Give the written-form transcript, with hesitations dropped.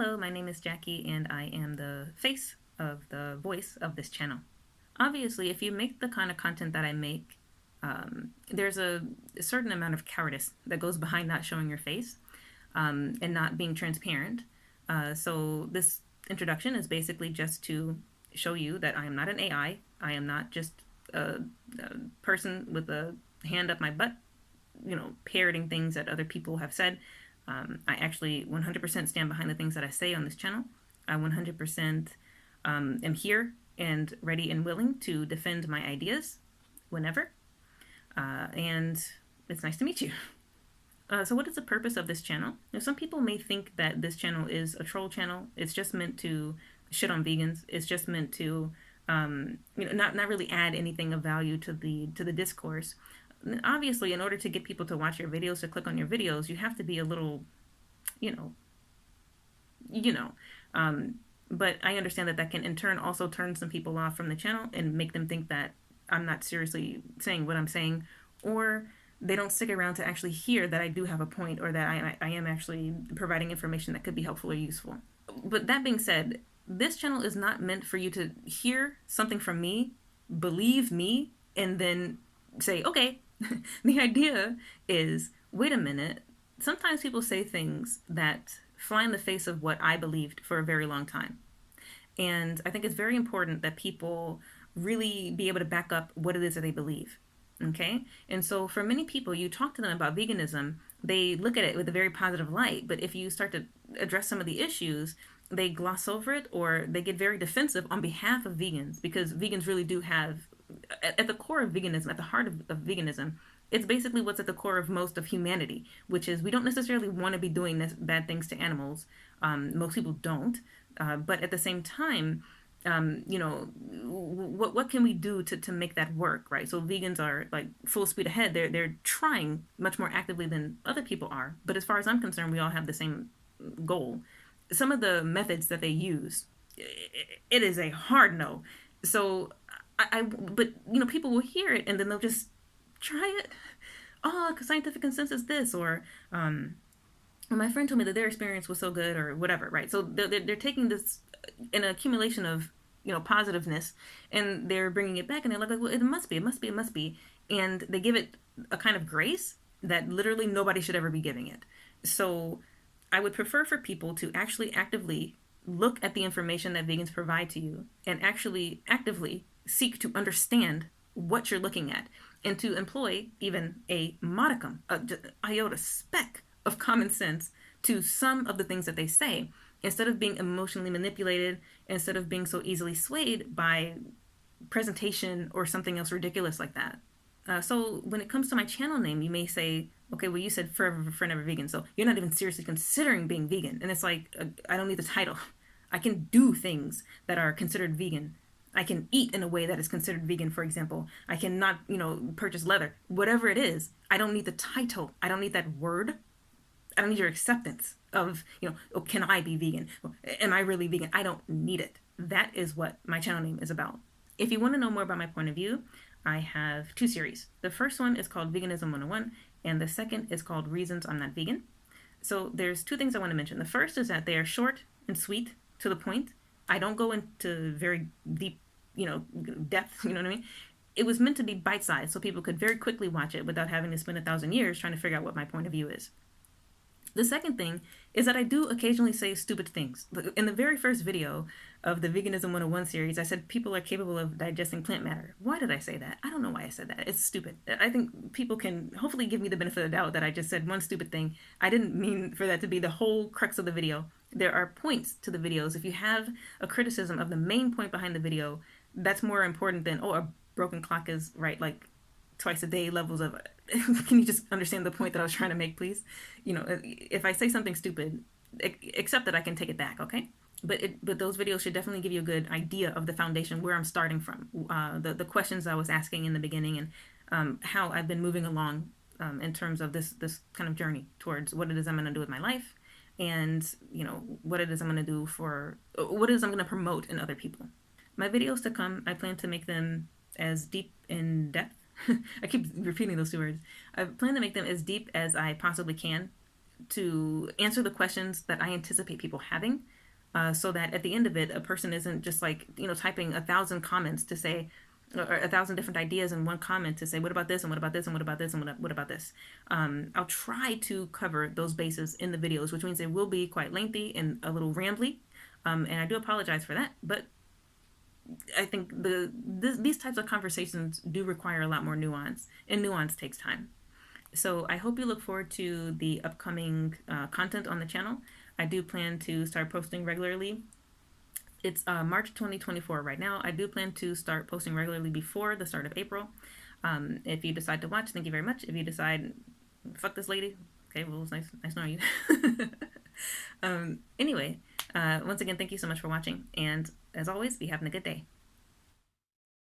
Hello, my name is Jackie and I am the face of the voice of this channel. Obviously, if you make the kind of content that I make, there's a certain amount of cowardice that goes behind not showing your face and not being transparent. So this introduction is basically just to show you that I am not an AI. I am not just a person with a hand up my butt, parroting things that other people have said. I actually 100% stand behind the things that I say on this channel. I 100% am here and ready and willing to defend my ideas whenever. And it's nice to meet you. So what is the purpose of this channel? Now, some people may think that this channel is a troll channel. It's just meant to shit on vegans. It's just meant to, not really add anything of value to the discourse. Obviously, in order to get people to watch your videos, to click on your videos, you have to be a little, you know, you know. But I understand that can in turn also turn some people off from the channel and make them think that I'm not seriously saying what I'm saying, or they don't stick around to actually hear that I do have a point, or that I am actually providing information that could be helpful or useful. But that being said, this channel is not meant for you to hear something from me, believe me, and then say, okay. The idea is, wait a minute, sometimes people say things that fly in the face of what I believed for a very long time. And I think it's very important that people really be able to back up what it is that they believe. Okay? And so for many people, you talk to them about veganism, they look at it with a very positive light. But if you start to address some of the issues, they gloss over it, or they get very defensive on behalf of vegans, because vegans really do have, at the core of veganism, at the heart of veganism, it's basically what's at the core of most of humanity, which is we don't necessarily want to be doing bad things to animals. Most people don't. But at the same time, what can we do to make that work, right? So vegans are like full speed ahead. They're trying much more actively than other people are. But as far as I'm concerned, we all have the same goal. Some of the methods that they use, it is a hard no. So but people will hear it and then they'll just try it. Oh, because scientific consensus this, or my friend told me that their experience was so good, or whatever, right? So they're taking this an accumulation of positiveness, and they're bringing it back, and they're like, well, it must be, it must be, it must be, and they give it a kind of grace that literally nobody should ever be giving it. So I would prefer for people to actually actively look at the information that vegans provide to you and actually actively seek to understand what you're looking at, and to employ even a modicum, a iota speck of common sense to some of the things that they say, instead of being emotionally manipulated, instead of being so easily swayed by presentation or something else ridiculous like that. So when it comes to my channel name, you may say, okay, well, you said Forever Forever Vegan, so you're not even seriously considering being vegan. And it's like, I don't need the title. I can do things that are considered vegan. I can eat in a way that is considered vegan, for example. I cannot, purchase leather. Whatever it is, I don't need the title. I don't need that word. I don't need your acceptance of, oh, can I be vegan? Am I really vegan? I don't need it. That is what my channel name is about. If you want to know more about my point of view, I have two series. The first one is called Veganism 101, and the second is called Reasons I'm Not Vegan. So there's two things I want to mention. The first is that they are short and sweet, to the point. I don't go into very deep, depth, you know what I mean? It was meant to be bite-sized so people could very quickly watch it without having to spend 1,000 years trying to figure out what my point of view is. The second thing is that I do occasionally say stupid things. In the very first video of the Veganism 101 series, I said people are capable of digesting plant matter. Why did I say that? I don't know why I said that. It's stupid. I think people can hopefully give me the benefit of the doubt that I just said one stupid thing. I didn't mean for that to be the whole crux of the video. There are points to the videos. If you have a criticism of the main point behind the video, that's more important than, oh, a broken clock is right, like twice a day levels of can you just understand the point that I was trying to make, please? If I say something stupid, accept that I can take it back, okay? But those videos should definitely give you a good idea of the foundation, where I'm starting from, the questions I was asking in the beginning, and how I've been moving along in terms of this kind of journey towards what it is I'm going to do with my life, and what it is I'm going to do for what it is I'm going to promote in other people. My videos to come, I plan to make them as deep in depth. I keep repeating those two words. I plan to make them as deep as I possibly can, to answer the questions that I anticipate people having, so that at the end of it, a person isn't just like, typing 1,000 comments to say, or 1,000 different ideas in one comment to say, what about this, and what about this, and what about this, and what about this. I'll try to cover those bases in the videos, which means they will be quite lengthy and a little rambly. And I do apologize for that, but I think these types of conversations do require a lot more nuance, and nuance takes time. So I hope you look forward to the upcoming content on the channel. I do plan to start posting regularly. It's March 2024 right now. I do plan to start posting regularly before the start of April. If you decide to watch, thank you very much. If you decide, fuck this lady, okay, well, it's nice knowing you. Anyway, once again, thank you so much for watching, and as always, be having a good day.